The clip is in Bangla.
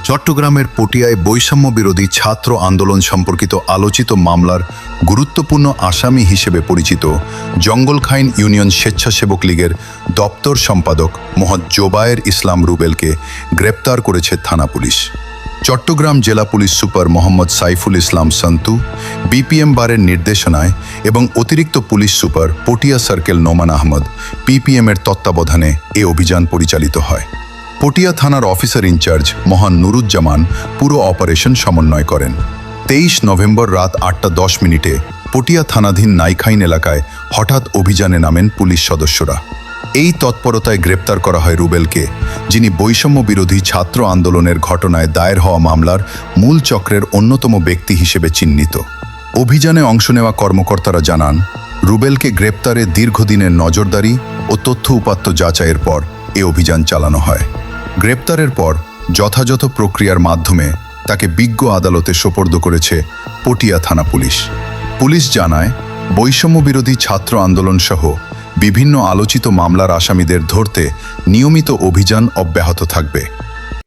চট্টগ্রামের পটিয়ায় বৈষম্য বিরোধী ছাত্র আন্দোলন সম্পর্কিত আলোচিত মামলার গুরুত্বপূর্ণ আসামি হিসেবে পরিচিত জঙ্গলখাইন ইউনিয়ন স্বেচ্ছাসেবক লীগের দপ্তর সম্পাদক মোহাম্মদ জোবায়ের ইসলাম রুবেলকে গ্রেপ্তার করেছে থানা পুলিশ। চট্টগ্রাম জেলা police super Mohammad Saiful Islam Santu, BPM বারের নির্দেশনায় এবং অতিরিক্ত police super Patiya circle Noman Ahmad পিপিএমের তত্ত্বাবধানে এ অভিযান পরিচালিত হয়। পটিয়া থানার অফিসার ইনচার্জ মহান নুরুজ্জামান পুরো অপারেশন সমন্বয় করেন। 23 নভেম্বর রাত 8:10 পটিয়া থানাধীন নাইখাইন এলাকায় হঠাৎ অভিযানে নামেন পুলিশ সদস্যরা। এই তৎপরতায় গ্রেপ্তার করা হয় রুবেলকে, যিনি বৈষম্য বিরোধী ছাত্র আন্দোলনের ঘটনায় দায়ের হওয়া মামলার মূল চক্রের অন্যতম ব্যক্তি হিসেবে চিহ্নিত। অভিযানে অংশ নেওয়া কর্মকর্তারা জানান, রুবেলকে গ্রেপ্তারে দীর্ঘদিনের নজরদারি ও তথ্য উপাত্ত যাচাইয়ের পর এ অভিযান চালানো হয়। গ্রেপ্তারের পর যথাযথ প্রক্রিয়ার মাধ্যমে তাকে বিজ্ঞ আদালতে সোপর্দ করেছে পটিয়া থানা পুলিশ। পুলিশ জানায়, বৈষম্য বিরোধী ছাত্র আন্দোলন সহ বিভিন্ন আলোচিত মামলার আসামিদের ধরতে নিয়মিত অভিযান অব্যাহত থাকবে।